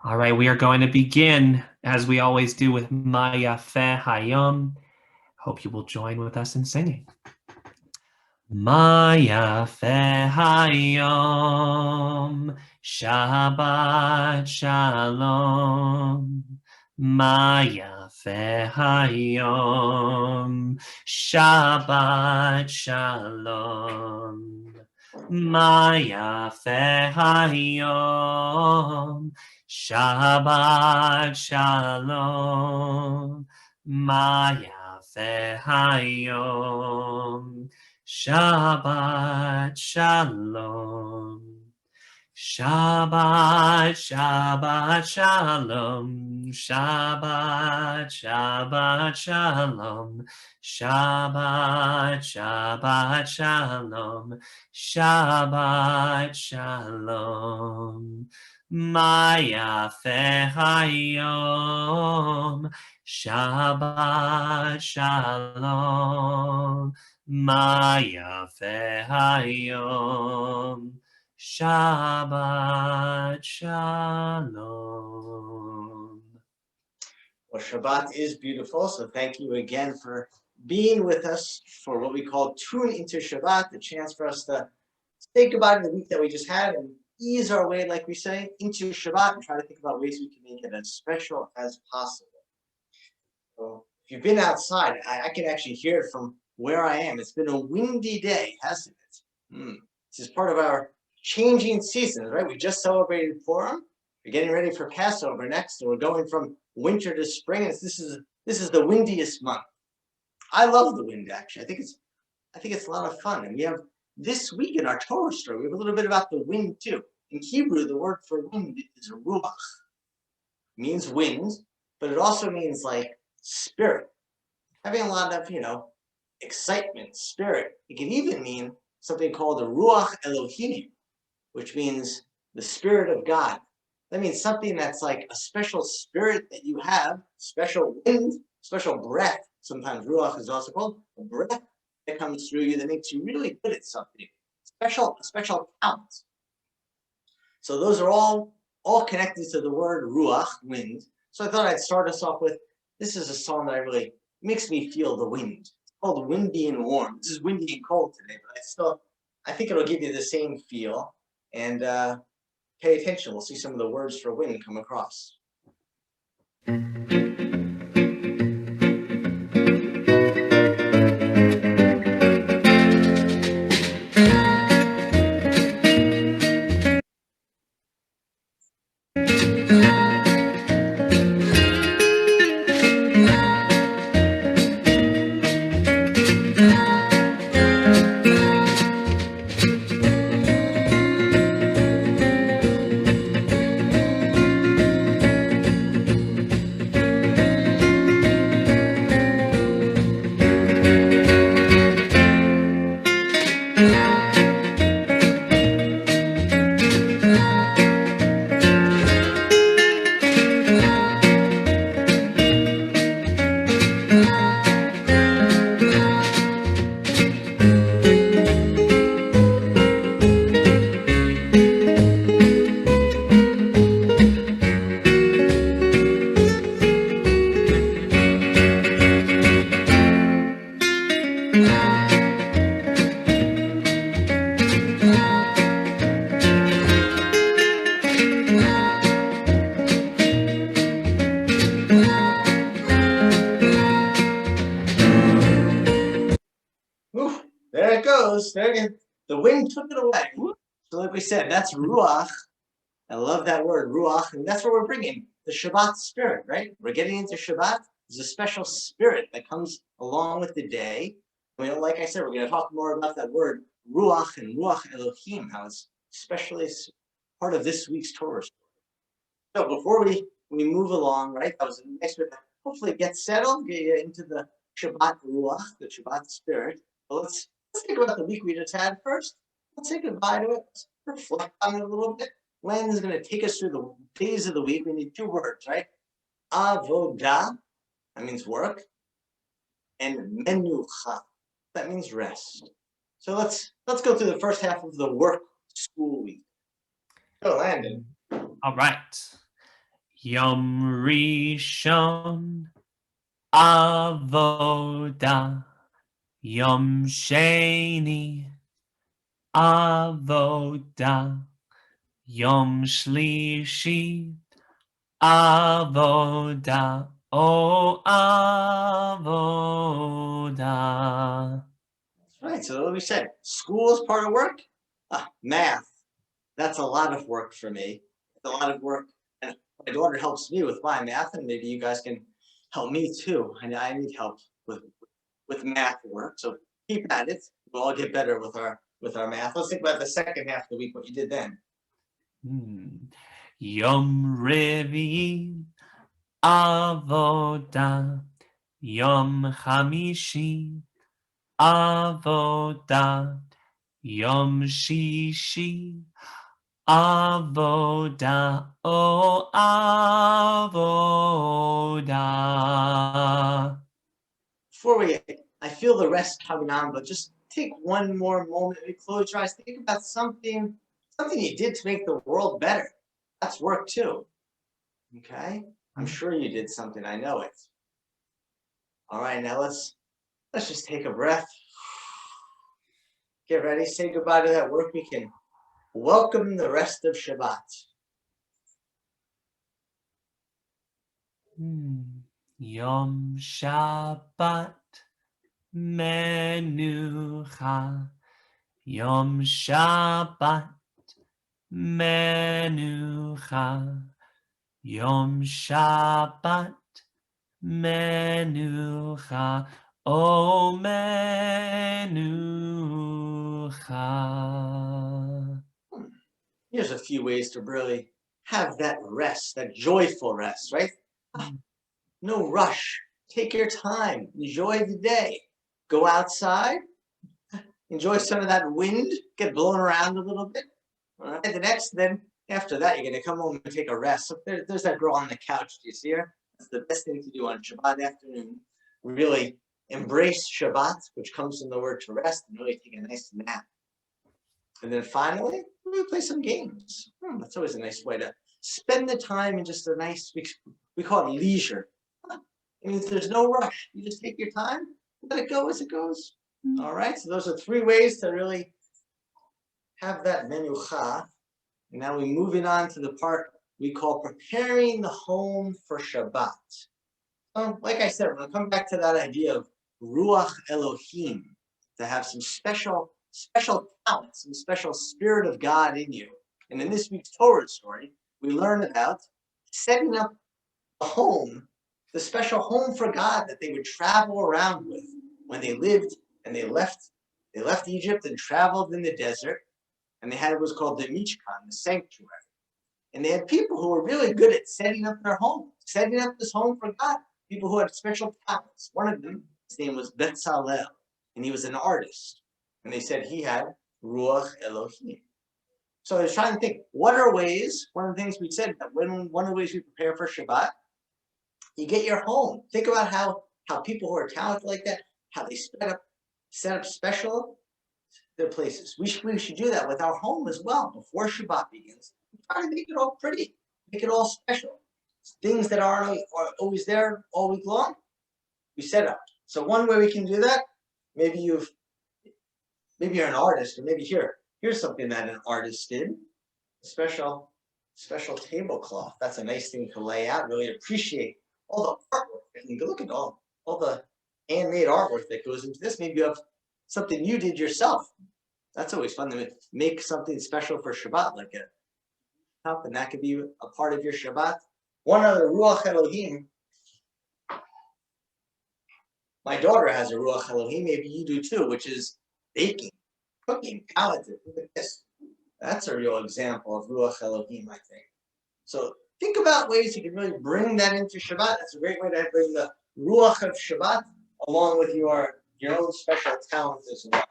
All right, we are going to begin, as we always do, with Ma Yafeh Hayom. Hope you will join with us in singing. Ma Yafeh Hayom, Shabbat Shalom. Ma Yafeh Hayom, Shabbat Shalom. Ma Yafeh Hayom, Shabbat Shalom. Ma Yafeh Hayom, Shabbat Shalom. Shabbat, Shabbat Shalom. Shabbat, Shabbat Shalom. Shabbat, Shabbat Shalom. Shabbat Shalom. Ma Yafeh Hayom. Shabbat Shalom. Ma Yafeh Hayom. Shabbat Shalom. Well, Shabbat is beautiful, so thank you again for being with us for what we call Tune into Shabbat, the chance for us to say goodbye to the week that we just had and ease our way, like we say, into Shabbat and try to think about ways we can make it as special as possible. So if you've been outside, I can actually hear it from where I am. It's been a windy day, hasn't it? This is part of our changing seasons, right? We just celebrated Purim. We're getting ready for Passover next, so we're going from winter to spring. And this is the windiest month. I love the wind, actually. I think it's a lot of fun. And we have this week in our Torah story, we have a little bit about the wind too. In Hebrew, the word for wind is ruach. It means wind, but it also means like spirit. Having a lot of, excitement, spirit. It can even mean something called the ruach Elohim, which means the spirit of God. That means something that's like a special spirit that you have, special wind, special breath. Sometimes ruach is also called a breath that comes through you that makes you really good at something. Special talent. So those are all connected to the word ruach, wind. So I thought I'd start us off with, this is a song that really makes me feel the wind. It's called Windy and Warm. This is windy and cold today, but I think it'll give you the same feel. And pay attention. We'll see some of the words for wind come across. There it goes. The wind took it away. So like we said, that's ruach. I love that word, ruach. And that's what we're bringing, the Shabbat spirit, right? We're getting into Shabbat. There's a special spirit that comes along with the day. Like I said, we're going to talk more about that word, ruach and ruach Elohim, how it's especially part of this week's Torah story. So before we move along, right, that was a nice way to hopefully get settled, get you into the Shabbat ruach, the Shabbat spirit. But let's think about the week we just had first. Let's say goodbye to it. Let's reflect on it a little bit. Landon is going to take us through the days of the week. We need two words, right? Avodah, that means work, and menucha, that means rest. So let's go through the first half of the work school week. Go, Landon. All right. Yom Rishon Avoda. Yom Sheni Avoda. Yom Shlishi Avoda. Oh, Avoda. Right, so we said school is part of work. Math, that's a lot of work for me. It's a lot of work, and my daughter helps me with my math, and maybe you guys can help me too. I need help with math work, so keep at it. We'll all get better with our math. Let's think about the second half of the week, what you did then. Yom Revi Avoda. Yom Hamishi Avoda. Yom Shishi Avoda. Oh, Avoda. Before I feel the rest coming on, but just take one more moment. Close your eyes. Think about something you did to make the world better. That's work too. Okay? I'm sure you did something. I know it. All right, now let's just take a breath. Get ready. Say goodbye to that work. We can welcome the rest of Shabbat. Yom Shabbat Menucha. Yom Shabbat Menucha. Yom Shabbat Menucha. Oh, Menucha. Here's a few ways to really have that rest, that joyful rest, right? No rush. Take your time. Enjoy the day. Go outside. Enjoy some of that wind. Get blown around a little bit. All right. Then after that, you're going to come home and take a rest. Look, there's that girl on the couch. Do you see her? That's the best thing to do on Shabbat afternoon. Really embrace Shabbat, which comes from the word to rest, and really take a nice nap. And then finally, we play some games. That's always a nice way to spend the time in just a nice, we call it leisure. It means there's no rush. You just take your time, let it go as it goes. All right, so those are 3 ways to really have that menucha. And now we're moving on to the part we call preparing the home for Shabbat. Like I said, we're going to come back to that idea of ruach Elohim, to have some special talent, some special spirit of God in you. And in this week's Torah story, we learn about setting up a home, the special home for God that they would travel around with when they lived and they left Egypt and traveled in the desert. And they had what was called the Mishkan, the sanctuary. And they had people who were really good at setting up their home, setting up this home for God. People who had special talents. One of them, his name was Betzalel, and he was an artist. And they said he had ruach Elohim. So I was trying to think, what are ways, one of the things we said, that one of the ways we prepare for Shabbat, you get your home. Think about how people who are talented like that, how they set up special their places. We should do that with our home as well before Shabbat begins. Try to make it all pretty, make it all special. Things that aren't always there all week long, we set up. So one way we can do that, maybe you're an artist, or maybe here's something that an artist did. A special tablecloth. That's a nice thing to lay out. Really appreciate all the artwork. And you can look at all the handmade artwork that goes into this. Maybe you have something you did yourself. That's always fun to make something special for Shabbat, like a cup, and that could be a part of your Shabbat. One other ruach Elohim. My daughter has a ruach Elohim. Maybe you do too, which is baking, cooking, talented. Look at this. That's a real example of ruach Elohim, I think. So think about ways you can really bring that into Shabbat. That's a great way to bring the ruach of Shabbat along with your own special talents as well.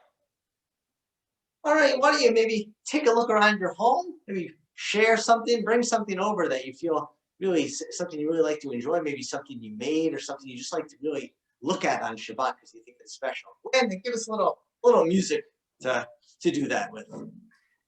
All right, why don't you maybe take a look around your home, maybe share something, bring something over that you feel really something you really like to enjoy, maybe something you made or something you just like to really look at on Shabbat because you think it's special. And give us a little music to do that with.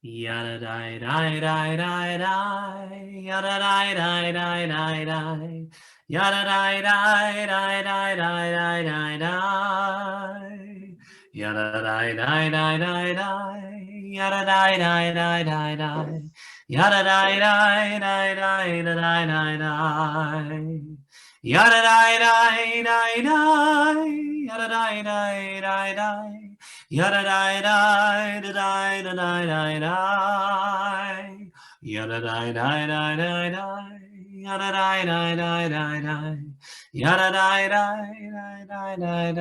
Yada die die die die die. Yada die die die die die. Yada die die die die die die die. Yada die die die die die. Yada die die die die die. Yada die die die die die die die. Yada die die die die. Yada die die die die. Yada die die die die die die die. Yada die die die die die. Yada die die die die die. Yada die die die die die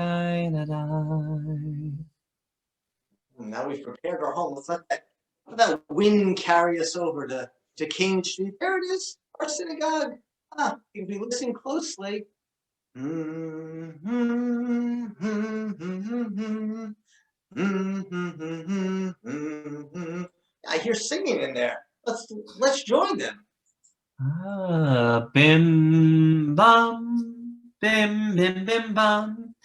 die die. Now we've prepared our home. Let's let that wind carry us over to Kane Street. There it is, our synagogue. If we listen closely. I hear singing in there. Let's join them. Bim bum, bim bim bim bum,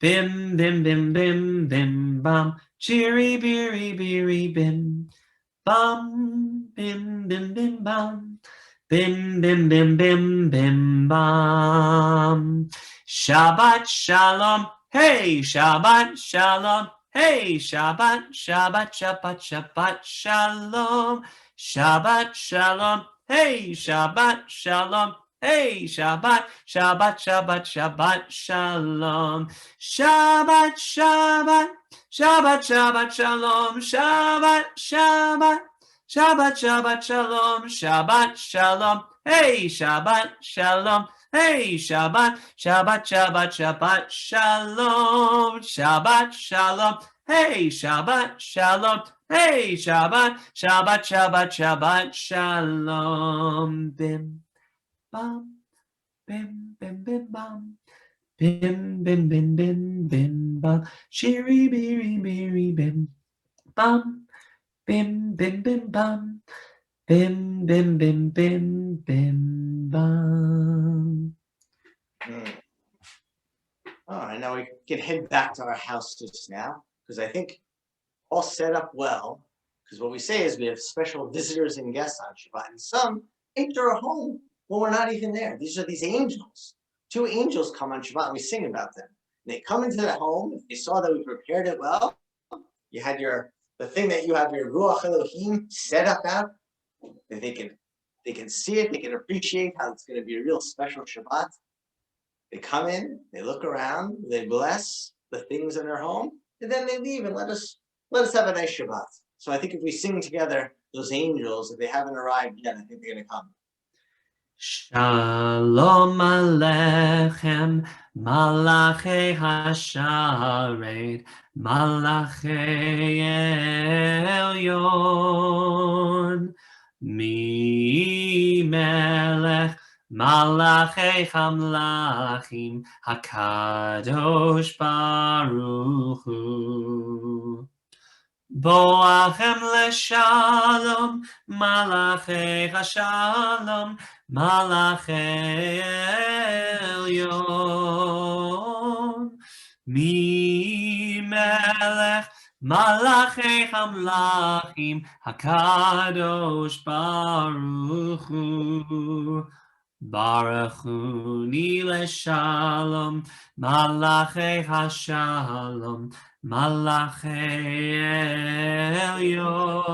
bim bim bim bim bim bum, cheery beery beery bim bum, bim bim bim bum, bim bim bim bim bim bum. Shabbat shalom, hey Shabbat shalom, hey Shabbat Shabbat Shabbat Shabbat shalom, Shabbat shalom. Hey, Shabbat Shalom. Hey, Shabbat, Shabbat, Shabbat, Shabbat Shalom. Shabbat, Shabbat, Shabbat, Shabbat Shalom. Shabbat, Shabbat, Shabbat, Shabbat Shalom. Shabbat Shalom. Hey, Shabbat Shalom. Hey, Shabbat, Shabbat, Shabbat, Shabbat Shalom. Shabbat Shalom. Hey, Shabbat Shalom. Hey, Shabbat, Shabbat, Shabbat, Shabbat, Shalom. Bim, bam, bim, bim, bim, bam. Bim, bim, bim, bim, bim, bam. Shiri, biri, biri, bim, bam. Bim, bim, bim, bam. Bim, bim, bim, bim, bim, bam. All right, now we can head back to our houses now, because I think all set up well, because what we say is we have special visitors and guests on Shabbat, and some enter our home when we're not even there. These are these angels. 2 angels come on Shabbat, and we sing about them. And they come into the home. If they saw that we prepared it well, you had the thing that you have your ruach Elohim set up out, that they can see it, they can appreciate how it's going to be a real special Shabbat. They come in, they look around, they bless the things in their home, and then they leave and let us have a nice Shabbat. So I think if we sing together, those angels, if they haven't arrived yet, I think they're going to come. Shalom Aleichem, Malachei Hasharet, Malachei Elyon, Mi Melech, Malachei Hamlachim, Hakadosh Baruch Hu. Boachem leshalom, malachei hashalom, malachei elyon. Mi melech, malachei hamlachim, hakadosh baruch hu. Baruch hu ni leshalom, malachei hashalom, Malachei Elyon,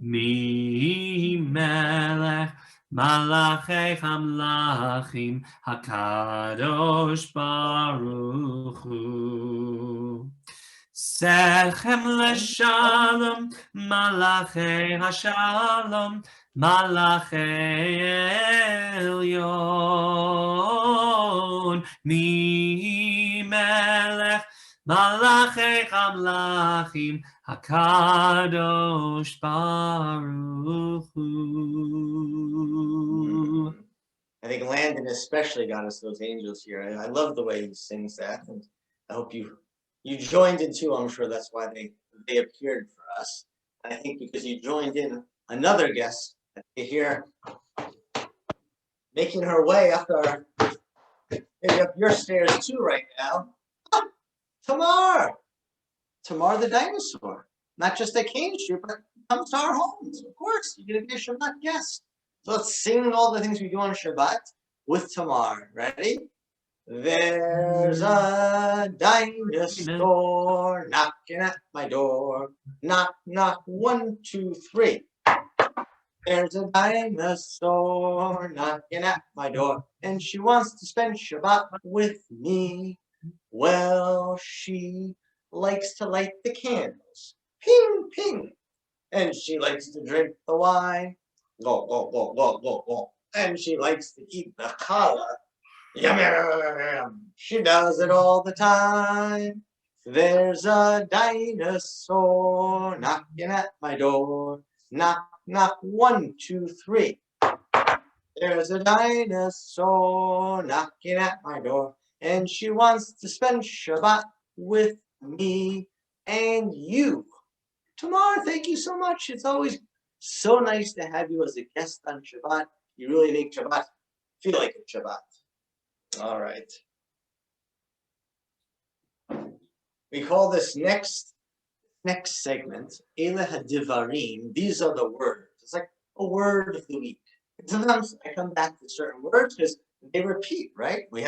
Mi Melech, Malachei Hamlachim, Hakadosh Baruch Hu. Sechem leshalom, Malachei Hashalom, Malachei Elyon, Mi Melech, Malachei Hamlachim, Hakadosh Baruch Hu. I think Landon especially got us those angels here. I love the way he sings that, and I hope you joined in too. I'm sure that's why they appeared for us. And I think because you joined in another guest here, making her way up maybe up your stairs too right now. Tamar the dinosaur. not just at Kane Street, but comes to our homes. Of course, you're going to be a Shabbat guest. So let's sing all the things we do on Shabbat with Tamar. Ready? There's a dinosaur knocking at my door. Knock, knock, 1, 2, 3. There's a dinosaur knocking at my door, and she wants to spend Shabbat with me. Well, she likes to light the candles. Ping, ping. And she likes to drink the wine. Go, go, go, go, go, go. And she likes to eat the challah. Yum, yum, yum, yum, yum. She does it all the time. There's a dinosaur knocking at my door. Knock, knock, 1, 2, 3. There's a dinosaur knocking at my door, and she wants to spend Shabbat with me and you. Tamar, thank you so much. It's always so nice to have you as a guest on Shabbat. You really make Shabbat feel like a Shabbat. All right. We call this next segment, Ele HaDivarim. These are the words. It's like a word of the week. And sometimes I come back to certain words because they repeat, right? We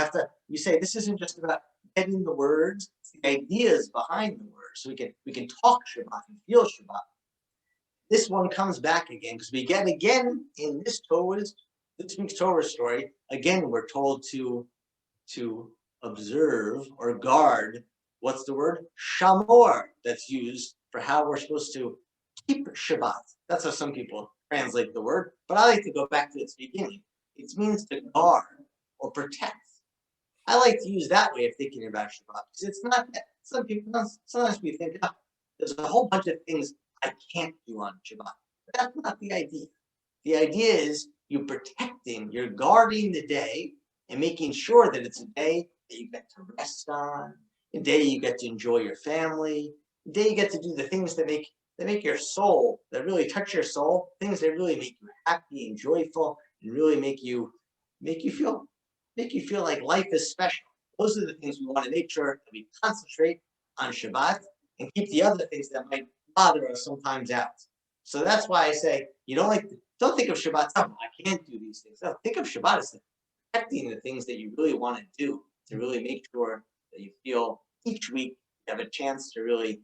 say this isn't just about getting the words, it's the ideas behind the words. So we can talk Shabbat and feel Shabbat. This one comes back again because we get again in this week's Torah story, again we're told to observe or guard, what's the word? Shamor, that's used for how we're supposed to keep Shabbat. That's how some people translate the word, but I like to go back to its beginning. It means to guard or protect. I like to use that way of thinking about Shabbat because it's not that. Sometimes we think, oh, there's a whole bunch of things I can't do on Shabbat. But that's not the idea. The idea is you're guarding the day and making sure that it's a day that you get to rest on, a day you get to enjoy your family, a day you get to do the things that make your soul, that really touch your soul, things that really make you happy and joyful and really make you feel like life is special. Those are the things we want to make sure that we concentrate on Shabbat and keep the other things that might bother us sometimes out. So that's why I say don't think of Shabbat, oh, I can't do these things. No, think of Shabbat as protecting the things that you really want to do, to really make sure that you feel each week you have a chance to really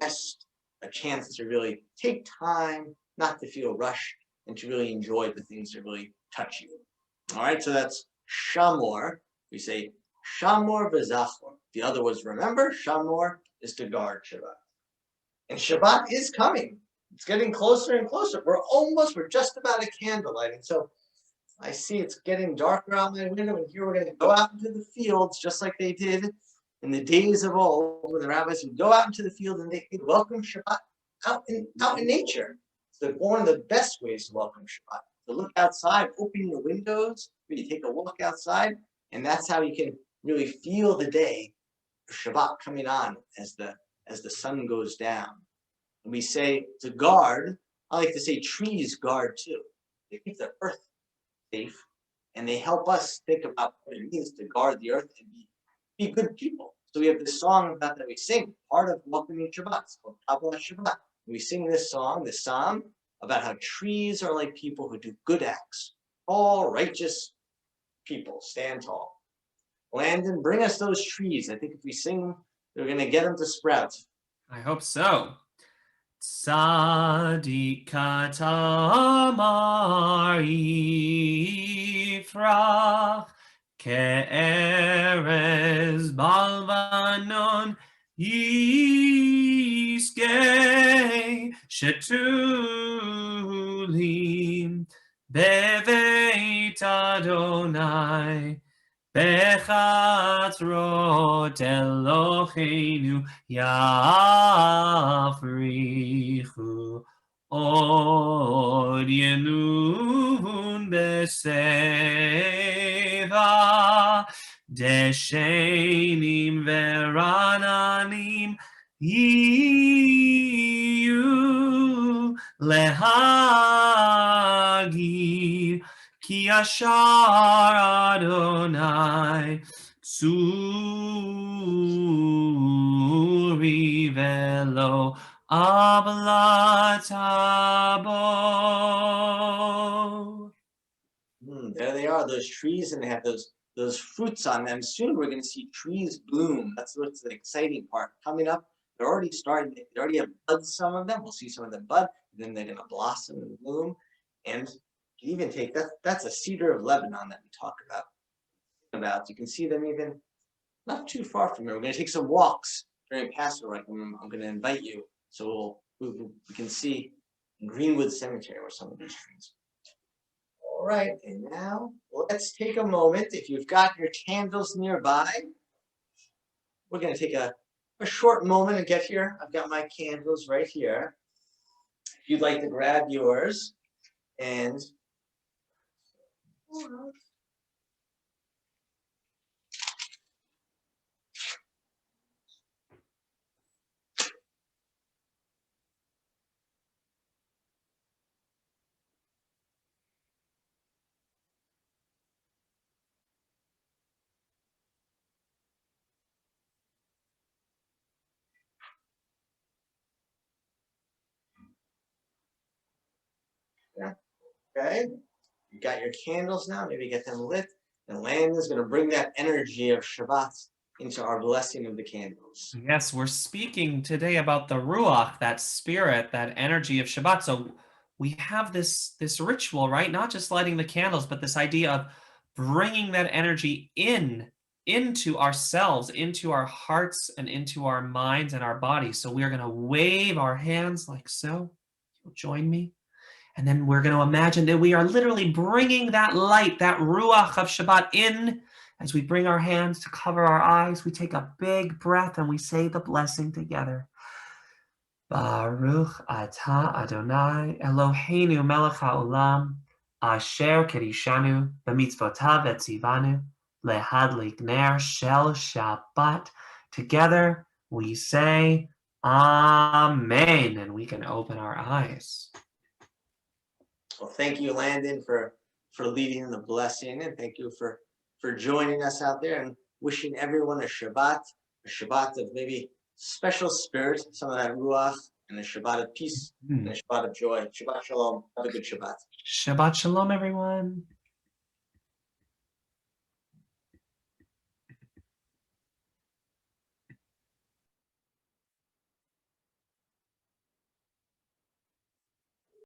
rest, a chance to really take time, not to feel rushed, and to really enjoy the things that really touch you. All right, so that's Shamor. We say Shamor v'Zachor. The other was remember. Shamor is to guard Shabbat. And Shabbat is coming. It's getting closer and closer. We're just about a candlelight. And so I see it's getting darker out my window, and here we're going to go out into the fields just like they did in the days of old, when the rabbis would go out into the field and they could welcome Shabbat out in nature. So one of the best ways to welcome Shabbat, to look outside, open your windows, maybe take a walk outside, and that's how you can really feel the day, Shabbat coming on as the sun goes down. And we say to guard, I like to say trees guard too. They keep the earth safe, and they help us think about what it means to guard the earth and be good people. So we have this song that we sing, part of welcoming Shabbat. It's called Kabbalah Shabbat. We sing this song, this psalm, about how trees are like people who do good acts. All righteous people, stand tall. Landon, bring us those trees. I think if we sing, we're going to get them to sprout. I hope so. Tzadik katamar yifrach ke'erez balvanon yiskei shetulim beveit Adonai Bechatzrot Eloheinu yafrichu od yenun beseva deshenim verananim yiyu lehagir Ki Yashar Adonai Tsuri Velo Abla tabo. There they are, those trees, and they have those fruits on them. Soon we're going to see trees bloom. That's what's the exciting part. Coming up, they're already starting. They already have buds, some of them. We'll see some of them bud, then they're going to blossom and bloom. And you can even take that's a cedar of Lebanon that we talk about. You can see them even not too far from here. We're going to take some walks during Passover. I'm going to invite you so we can see in Greenwood Cemetery where some of these trees. All right, and now let's take a moment. If you've got your candles nearby, we're going to take a short moment and get here. I've got my candles right here. If you'd like to grab yours and okay, you got your candles now. Maybe get them lit. And Landon is going to bring that energy of Shabbat into our blessing of the candles. Yes, we're speaking today about the ruach, that spirit, that energy of Shabbat. So we have this ritual, right? Not just lighting the candles, but this idea of bringing that energy into ourselves, into our hearts, and into our minds and our bodies. So we are going to wave our hands like so. You'll join me. And then we're going to imagine that we are literally bringing that light, that ruach of Shabbat in. As we bring our hands to cover our eyes, we take a big breath and we say the blessing together. Baruch atah Adonai Eloheinu melech haolam asher kedishanu b'mitzvotav etzivanu lehadlik ner shel Shabbat. Together we say Amen, and we can open our eyes. Well, thank you, Landon, for leading the blessing, and thank you for joining us out there, and wishing everyone a Shabbat of maybe special spirit, some of that ruach, and a Shabbat of peace, and a Shabbat of joy. Shabbat shalom. Have a good Shabbat. Shabbat shalom, everyone.